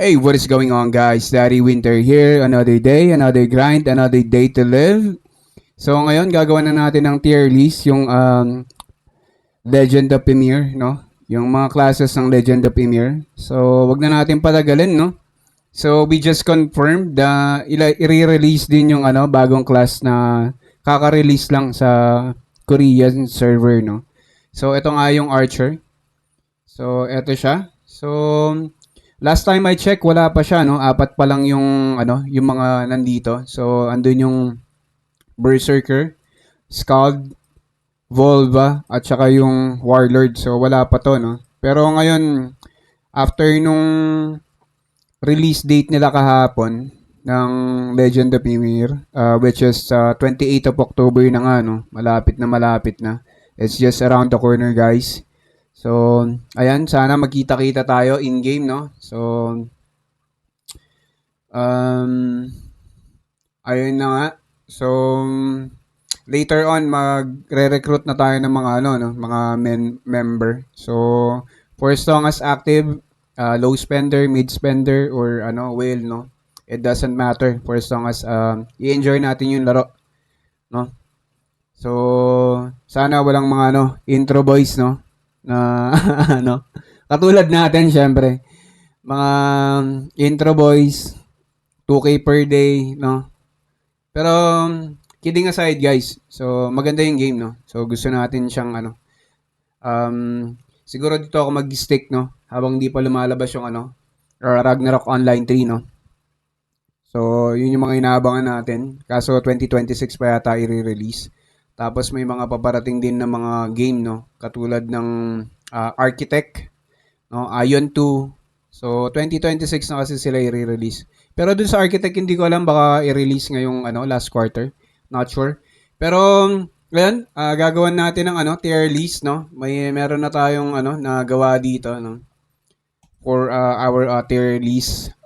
Hey, what is going on, guys? Daddy Winter here. Another day, another grind, another day to live. So ngayon gagawa na natin ng tier list yung Legend of Premier, no? Yung mga classes ng Legend of Premier. So wag na natin patagalin, no? So we just confirmed na i-release din yung bagong class na kaka-release lang sa Korean server, no? So ito nga yung Archer. So ito siya. So last time I check, wala pa siya, no? Apat pa lang yung yung mga nandito. So andun yung Berserker, Scald, Volva, at saka yung Warlord. So wala pa to, no? Pero ngayon, after nung release date nila kahapon ng Legend of Ymir, which is 28th of October na nga, no? Malapit na malapit na. It's just around the corner, guys. So, ayan, sana magkita-kita tayo in-game, no? So, ayun na nga. So, later on, magre-recruit na tayo ng mga, mga member. So, for as long as active, low spender, mid spender, or whale, no? It doesn't matter for as long as i-enjoy natin yung laro, no? So, sana walang mga intro boys, no? Na katulad natin syempre. Mga intro boys, 2K per day, no? Pero kidding aside, guys. So, maganda yung game, no? So, gusto natin siyang siguro dito ako mag-stick, no? Habang di pa lumalabas yung Ragnarok Online 3, no? So, yun yung mga inaabangan natin. Kaso 2026 pa yata i-release. Tapos may mga paparating din na mga game, no? Katulad ng Architect, no? Ion 2. So 2026 na kasi sila i-release. Pero dun sa Architect hindi ko alam, baka i-release ngayong last quarter. Not sure. Pero ngayon, gagawan natin ng tier list, no? Meron na tayong nagawa dito, no? For our tier list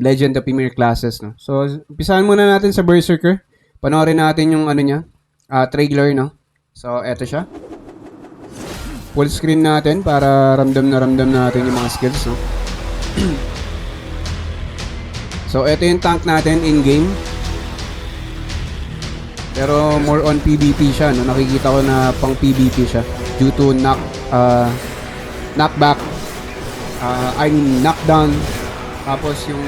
Legend of Premier classes, no? So umpisahan muna natin sa Berserker. Panoorin natin yung niya, trailer, no? So eto siya. Full screen natin para ramdam natin yung mga skills, no? So eto yung tank natin in game. Pero more on PvP siya, no? Nakikita ko na pang PvP siya due to knockback, knockdown, tapos yung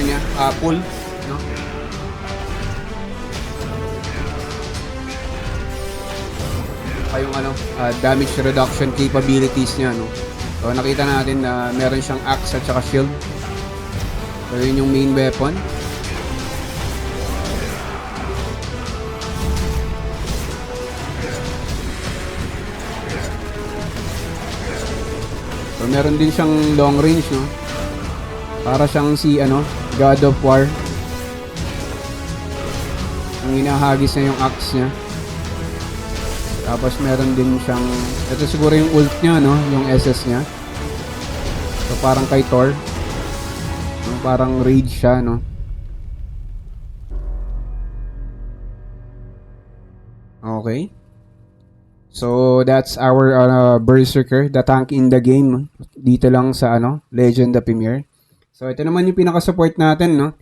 niya, pull, no? Yung damage reduction capabilities niya, no? So nakita natin na meron siyang axe at saka shield. So yun yung main weapon. So meron din siyang long range, no? Para siyang si God of War. Ang hinahagis na yung axe niya. Tapos meron din siyang, ito siguro yung ult niya, no? Yung SS niya. So parang kay Thor. Parang rage siya, no? Okay. So that's our Berserker, the tank in the game. Dito lang sa Legend of Premier. So ito naman yung pinaka-support natin, no?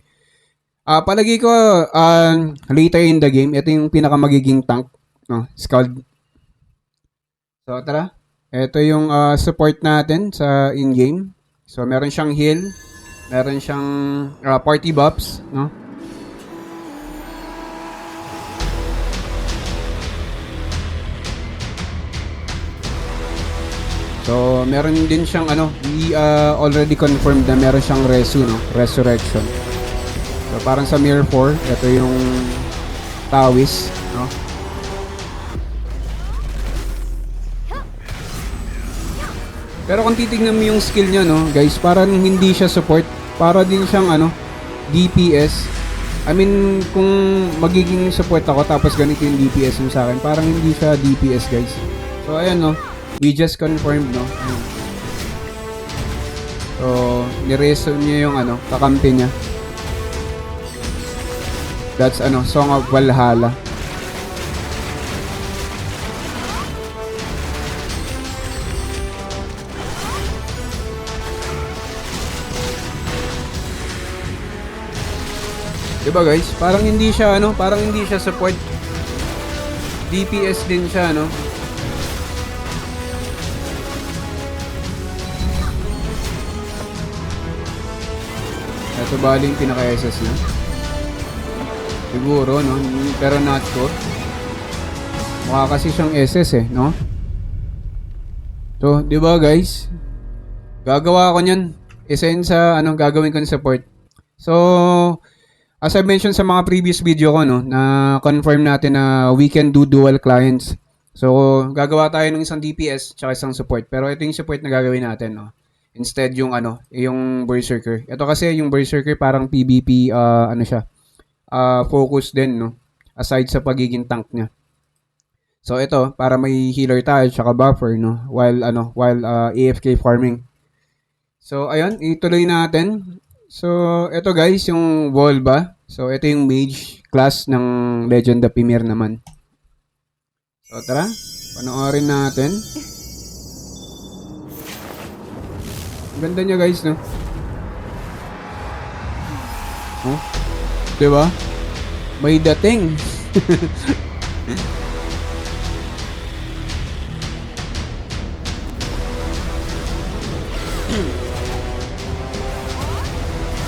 Palagi ko later in the game, ito yung pinaka-magiging tank, no? Scald. So tara, ito yung support natin sa in-game. So meron siyang heal, meron siyang party buffs, no? So meron din siyang we already confirmed na meron siyang no? Resurrection. So parang sa Mirror 4, ito yung Tawis, no? Pero kung titignan mo yung skill niya, no, guys, parang hindi siya support. Para din siyang DPS. I mean, kung magiging support ako tapos ganito yung DPS mo sa akin, parang hindi siya DPS, guys. So ayan, no. We just confirmed, no. So, nireso niya yung kakampi niya. That's Song of Valhalla. 'Di ba guys? Parang hindi siya ano, parang hindi siya support. DPS din siya, no? Ito bali yung pinaka-SS niya. Siguro, no? Pero not sure. Mukha kasi siyang SS eh, no? So, 'di ba guys? Gagawa ko niyan. Isa yun sa anong gagawin ko ng support. So, as I mentioned sa mga previous video ko, no, na confirm natin na we can do dual clients. So, gagawa tayo ng isang DPS tsaka isang support. Pero ito yung support na gagawin natin, no. Instead yung ano, yung Berserker. Ito kasi yung Berserker parang PvP ano siya, focus din, no. Aside sa pagiging tank niya. So ito para may healer tayo tsaka buffer, no, while AFK farming. So ayun, ituloy natin. So ito guys yung Volba. So ito yung mage class ng Legend of Ymir naman. So tara, panoorin natin. Ang ganda niya guys, no? Oh, 'di ba? May dating.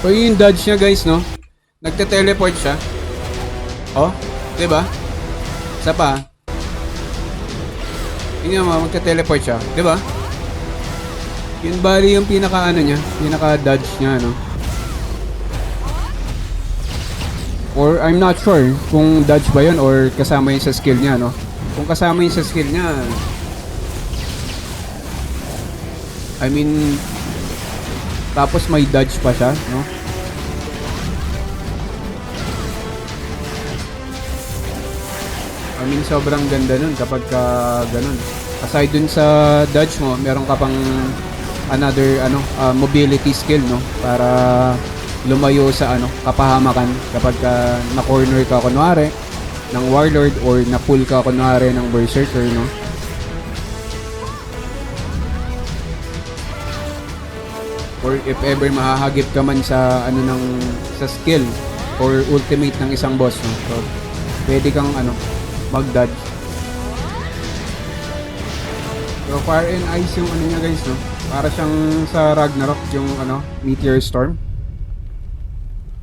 So yung dodge niya guys, no? Nagte-teleport siya. Oh, 'di ba? Isa pa. Tingnan mo, magte-teleport siya, 'di ba? Yun bali yung pinaka ano niya, pinaka dodge niya, no? Or I'm not sure kung dodge ba yun or kasama yun sa skill niya, no? Kung kasama yun sa skill niya, I mean, tapos may dodge pa siya, no? I mean, sobrang ganda nun kapag ganun. Aside dun sa dodge mo, meron ka pang another mobility skill, no? Para lumayo sa kapahamakan kapag na-corner ka kunwari ng warlord or na-pull ka kunwari ng berserker, no? Or if ever mahahagip ka man sa sa skill or ultimate ng isang boss, no? So pwede kang mag-dodge. So fire and ice yung niya guys, no? Para siyang sa Ragnarok yung Meteor Storm.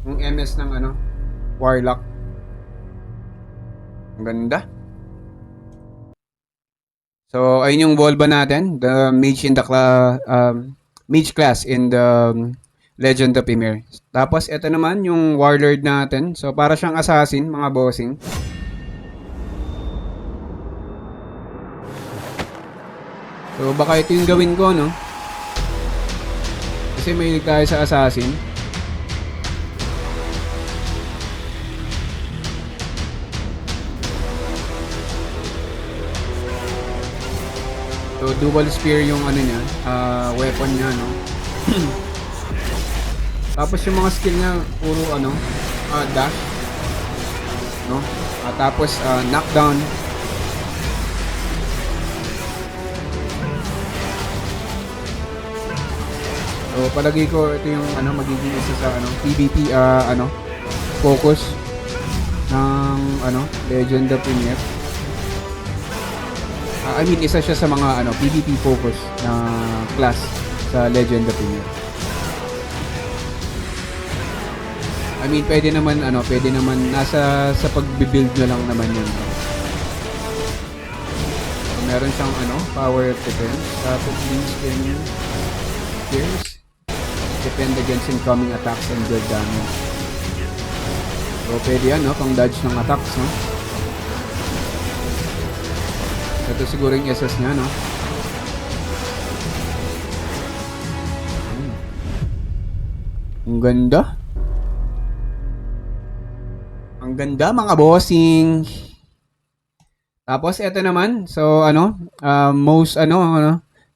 Yung MS ng Warlock. Ang ganda. So ayun yung Volba natin, the mage in the mage class in the Legend of Ymir. Tapos ito naman yung warlord natin. So para siyang assassin, mga bossing. So baka ito yung gawin ko, no? Kasi mahilig tayo sa assassin. So dual spear yung niya, weapon niya, no? Tapos yung mga skill niya puro dash, no? Tapos knockdown. So palagi ko ito yung magiging isa sa PvP focus ng Legend of Ymir. I mean isa siya sa mga PvP focus na class sa Legend of Ymir. I mean pwede naman nasa sa pagbi-build nyo lang naman yun. So, meron siyang power defense, tapos wings and spears. Defend against incoming attacks and deal damage. So pwede yan, pang dodge ng attacks, no? Ito siguro yung SS niya, no? Ang ganda. Ang ganda, mga bossing. Tapos ito naman, so most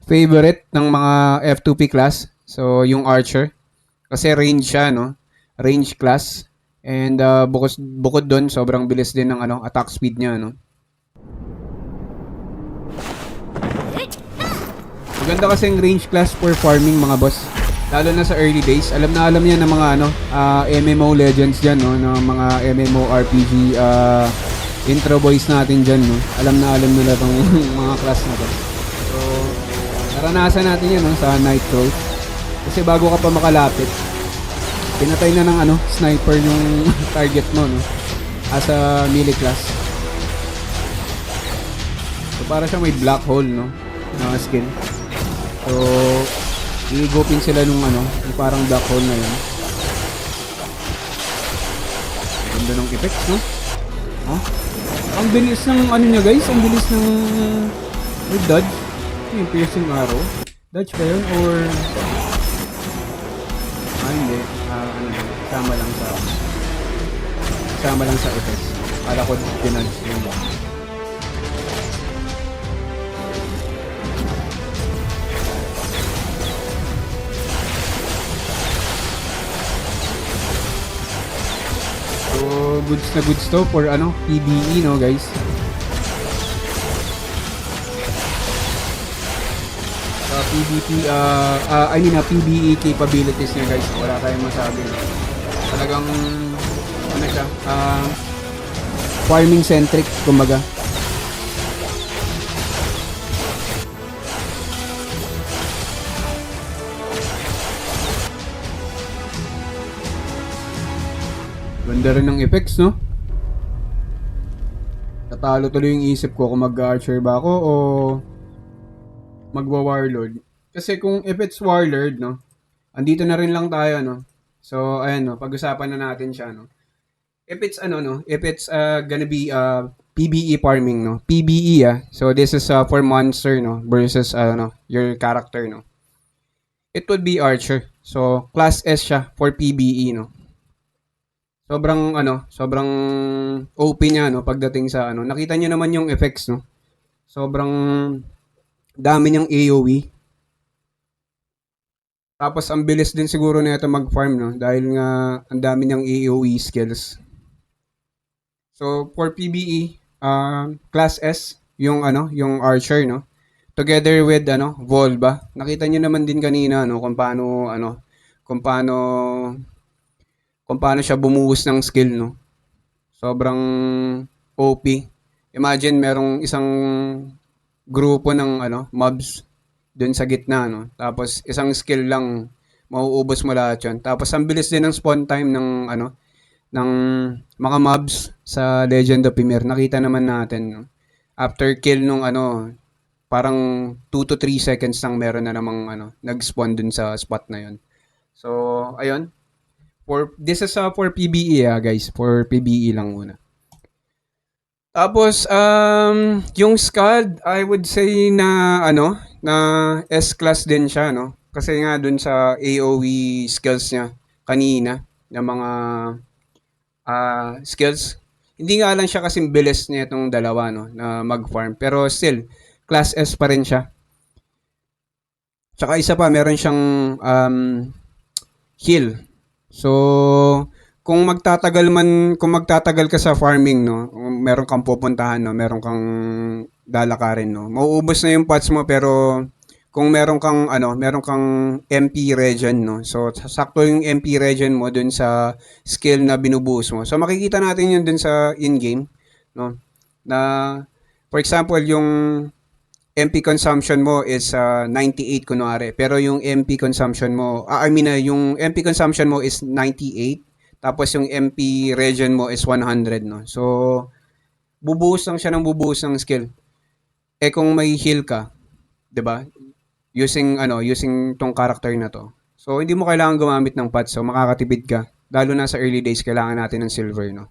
favorite ng mga F2P class. So yung archer kasi range siya, no? Range class. And bukod doon, sobrang bilis din ng attack speed niya, no? Maganda kasi yung range class for farming, mga boss. Lalo na sa early days, alam na alam yan ng mga ano, MMO legends dyan, no? Ng mga MMORPG intro boys natin dyan, no? Alam na alam nila tong mga class na to. So, naranasan natin yan, no? Sa Nightcrawler. Kasi bago ka pa makalapit, pinatay na ng ano, sniper yung target mo, no? As a melee class. So, para siyang may black hole, no? Na skin. So, igupin sila nung ano, yung parang black hole na yun. Ganda ng effects, no? Oh? Ang bilis ng ano niya, guys. Ang bilis ng with dodge. Yung piercing arrow. Dodge ba yun? Or hindi. Ano yun? Sama lang sa effects. Para ko dinodge yun lang. So, goods to for ano, PBE, no, guys. Sa PvP, PBE capabilities niya, guys. Wala tayong masabi. Talagang, ano siya, farming centric, kumbaga. Ganda rin ng effects, no? Natalo tuloy yung isip ko kung mag-archer ba ako o magwa-warlord. Kasi kung if it's warlord, no? Andito na rin lang tayo, no? So, ayan, no? Pag-usapan na natin siya, no? If it's, ano, no? If it's gonna be PBE farming, no? PBE, So, this is for monster, no? Versus, your character, no? It would be archer. So, class S siya for PBE, no? Sobrang OP niya, no, pagdating sa ano. Nakita niyo naman yung effects, no. Sobrang dami niyang AoE. Tapos ang bilis din siguro nito mag-farm, no, dahil nga ang dami niyang AoE skills. So for PBE, class S yung ano, yung archer, no. Together with Vol ba? Nakita niyo naman din kanina, no, kung paano siya bumuhos ng skill, no. Sobrang OP. Imagine merong isang grupo ng mobs doon sa gitna, no. Tapos isang skill lang mauubos mo lahat 'yon. Tapos ang bilis din ng spawn time ng mga mobs sa Legend of Ymir. Nakita naman natin, no. After kill nung parang 2 to 3 seconds lang meron na namang nag-spawn dun sa spot na 'yon. So, ayun. This is for PBE, guys. For PBE lang muna. Tapos, yung Scald, I would say na S-class din siya, no? Kasi nga dun sa AoE skills niya kanina, na mga skills, hindi nga lang siya kasing bilis niya itong dalawa, no, na mag-farm. Pero still, class S pa rin siya. Tsaka isa pa, meron siyang heal. So, kung magtatagal ka sa farming, no, meron kang pupuntahan, no, meron kang lalakarin, no. Mauubos na yung pots mo, pero kung meron kang MP regen, no. So, sakto yung MP regen mo dun sa skill na binubuhos mo. So, makikita natin yun dun sa in-game, no. Na for example, yung MP consumption mo is 98 kunwari. Pero yung MP consumption mo, yung MP consumption mo is 98. Tapos yung MP regen mo is 100, no? So, bubuhos lang siya ng bubuhos ng skill. Eh kung may heal ka, 'di ba? Using tong character na to. So, hindi mo kailangan gumamit ng pots. So, makakatipid ka. Lalo na sa early days, kailangan natin ng silver, no?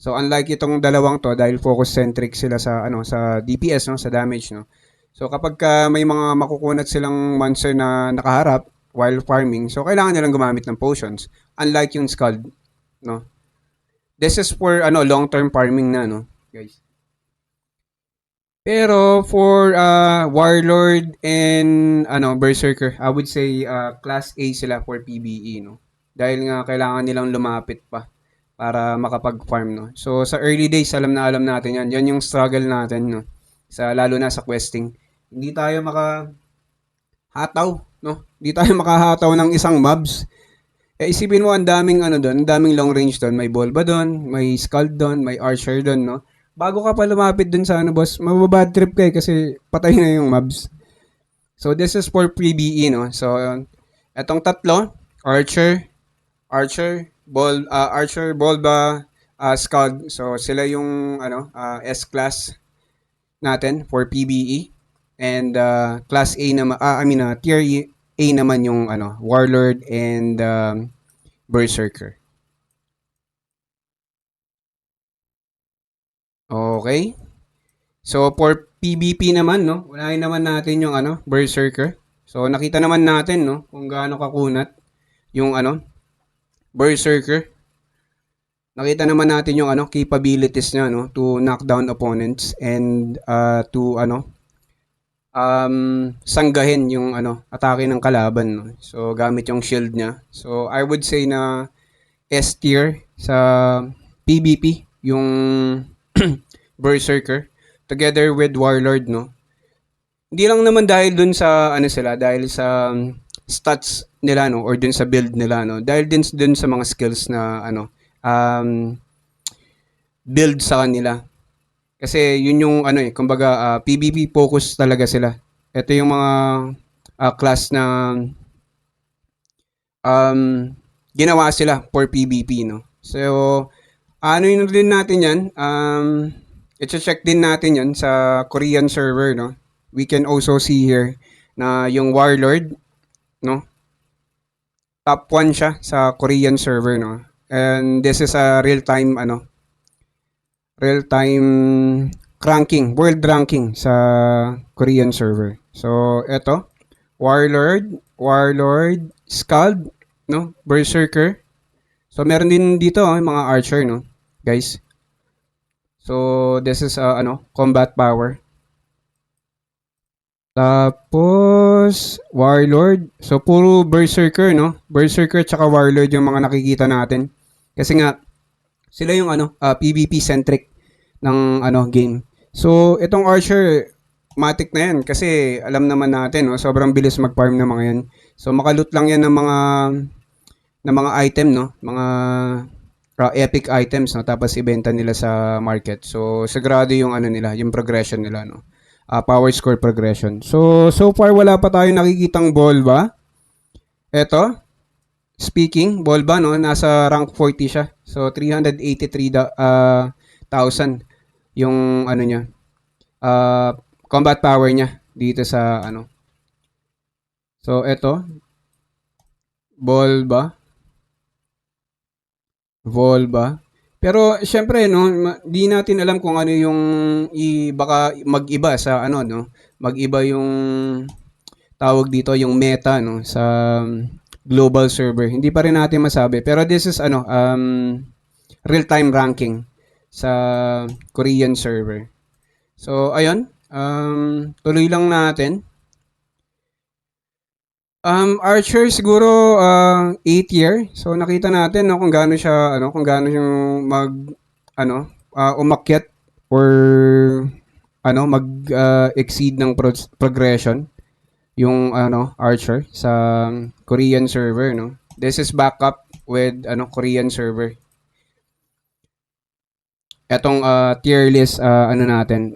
So, unlike itong dalawang to, dahil focus-centric sila sa DPS, no? Sa damage, no? So, kapag may mga makukunat silang monster na nakaharap while farming, so kailangan nilang gumamit ng potions. Unlike yung Scald, no? This is for long-term farming na, no, guys. Pero for Warlord and Berserker, I would say class A sila for PBE, no. Dahil nga kailangan nilang lumapit pa para makapag-farm, no. So sa early days, alam natin 'yan. 'Yan yung struggle natin, no. Lalo na sa questing. Hindi tayo makahataw no? Di tayo makahataw ng isang mobs. Eh, isipin mo, ang daming ano doon, ang daming long range doon. May Volba doon, may Scald doon, may Archer doon, no? Bago ka pa lumapit doon sa ano, boss, mababad trip ka eh, kasi patay na yung mobs. So, this is for PBE, no? So, etong tatlo, Archer, Archer, Volba, Scald. So, sila yung, ano, S-class natin for PBE. And, Class A naman, Tier A naman yung, ano, Warlord and, Berserker. Okay. So, for PvP naman, no? Unahin naman natin yung, ano, Berserker. So, nakita naman natin, no? Kung gaano kakunat yung, ano, Berserker. Nakita naman natin yung, ano, capabilities niya, no? To knock down opponents and, to, ano, sanggahin yung, ano, atake ng kalaban, no? So, gamit yung shield niya. So, I would say na S tier sa PvP, yung Berserker together with Warlord, no. Hindi lang naman dahil dun sa ano sila, dahil sa stats nila, no, or dun sa build nila, no. Dahil din dun sa mga skills na ano build sa kanila. Kasi yun yung ano eh, kumbaga PvP focus talaga sila. Ito yung mga class na um, ginawa sila for PvP, no. So, ano yun din natin yan, i-check din natin yan sa Korean server, no. We can also see here na yung Warlord, no, top 1 siya sa Korean server, no. And this is a real-time, ano, real-time world ranking sa Korean server. So, eto, Warlord, Scald, no, Berserker. So, meron din dito, mga Archer, no, guys. So, this is, ano, combat power. Tapos, Warlord. So, puro Berserker, no? Berserker tsaka Warlord yung mga nakikita natin. Kasi nga, sila yung ano, PvP-centric ng ano game. So, itong Archer, matik na yan. Kasi alam naman natin, no? Sobrang bilis mag-farm ng mga yan. So, makaloot lang yan ng mga item, no? Mga epic items, no? Tapos ibenta nila sa market. So, sagrado yung ano nila, yung progression nila, no? Power score progression. So far wala pa tayong nakikitang Volba. Eto, speaking, Volba, no, nasa rank 40 siya. So 383,000 yung ano niya. Combat power niya dito sa ano. So eto, Volba. Pero syempre no, di natin alam kung ano yung baka mag-iba sa ano no, mag-iba yung tawag dito yung meta no sa global server. Hindi pa rin natin masabi pero this is ano real-time ranking sa Korean server. So ayun, tuloy lang natin. Archer siguro 8 year. So nakita natin no kung gaano siya ano, kung gaano yung mag ano, umakyat or ano exceed ng progression yung ano Archer sa Korean server no. This is backup with ano Korean server. Etong tier list ano natin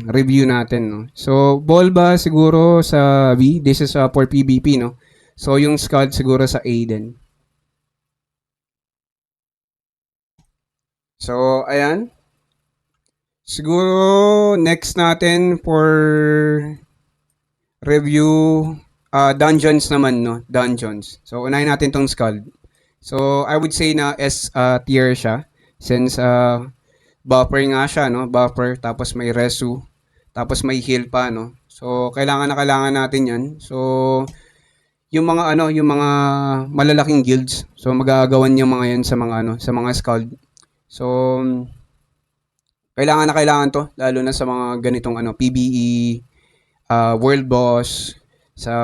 review natin no. So Volba siguro sa V, this is for PvP no. So yung Scald siguro sa A din. So ayan. Siguro next natin for review dungeons naman no, dungeons. So unahin natin tong Scald. So I would say na S tier siya since buffer nga siya, no? Buffer, tapos may resu, tapos may heal pa, no? So, kailangan na kailangan natin yan. So, yung mga ano, yung mga malalaking guilds, so magagawan yung mga yan sa mga ano, sa mga scald. So, kailangan na kailangan to, lalo na sa mga ganitong ano, PvE, world boss, sa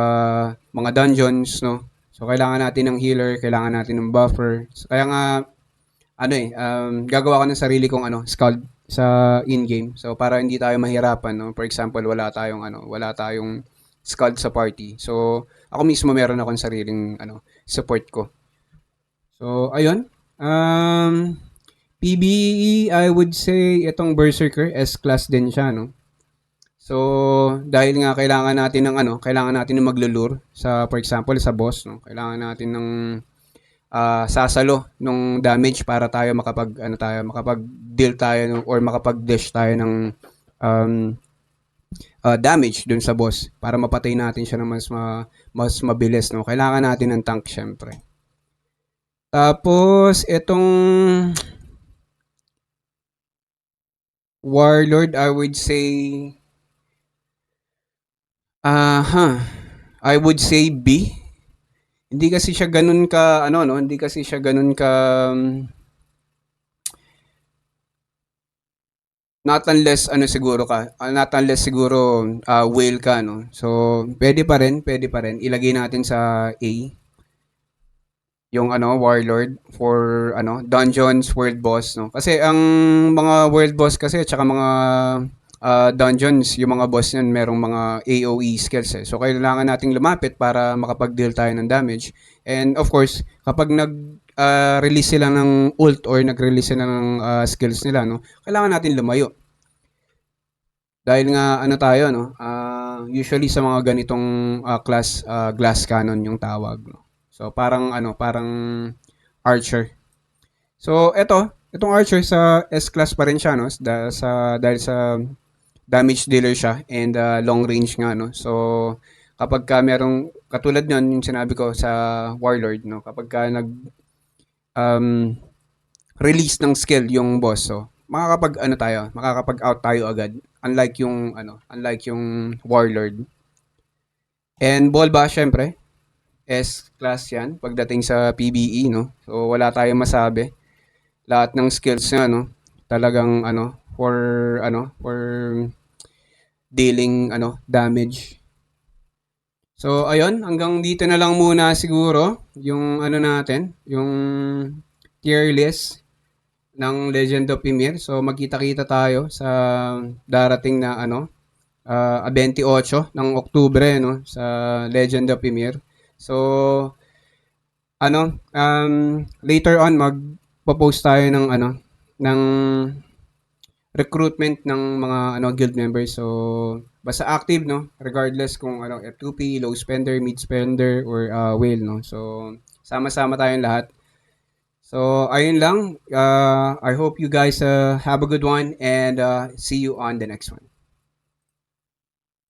mga dungeons, no? So, kailangan natin ng healer, kailangan natin ng buffer. So, kaya nga, ano gagawa ko ng sarili kong ano, scald sa in-game. So para hindi tayo mahirapan, no. For example, wala tayong scald sa party. So ako mismo meron akong sariling support ko. So ayun. PBE, I would say itong Berserker S-class din siya, no. So dahil nga kailangan natin ng maglulure sa, for example, sa boss, no. Kailangan natin ng sasalo nung damage para tayo makapag-deal tayo or makapag-dish tayo ng um, damage dun sa boss para mapatay natin siya ng mas mabilis, no. Kailangan natin ng tank syempre. Tapos itong Warlord, I would say I would say B. Hindi kasi siya ganun ka hindi kasi siya ganun ka not unless siguro whale ka, no. So pwede pa rin ilagay natin sa A yung warlord for dungeons, world boss, no. Kasi ang mga world boss kasi at saka mga dungeons, yung mga boss niyan merong mga AoE skills eh. So kailangan nating lumapit para makapag-deal tayo ng damage. And of course, kapag release sila ng ult or nag-release sila ng skills nila, no, kailangan natin lumayo. Dahil nga tayo, no, usually sa mga ganitong class, glass cannon yung tawag, no. So parang archer. So itong archer sa S-class pa rin siya, no, dahil sa damage dealer siya and long range nga, no. So kapag ka merong katulad nun yung sinabi ko sa warlord, no, kapag ka release ng skill yung boss, so makakapag-out tayo agad, unlike yung warlord. And Bolba syempre S-class yan pagdating sa PBE, no. So wala tayong masabi. Lahat ng skills niya, no, talagang for dealing damage. So ayun, hanggang dito na lang muna siguro yung natin, yung tier list ng Legend of Ymir. So magkita-kita tayo sa darating na 28 ng Oktubre, no, sa Legend of Ymir. So later on magpo-post tayo ng recruitment ng mga guild members. So basta active, no, regardless kung F2P, low spender, mid spender or whale, no. So sama-sama tayong lahat. So ayun lang. I hope you guys have a good one and see you on the next one.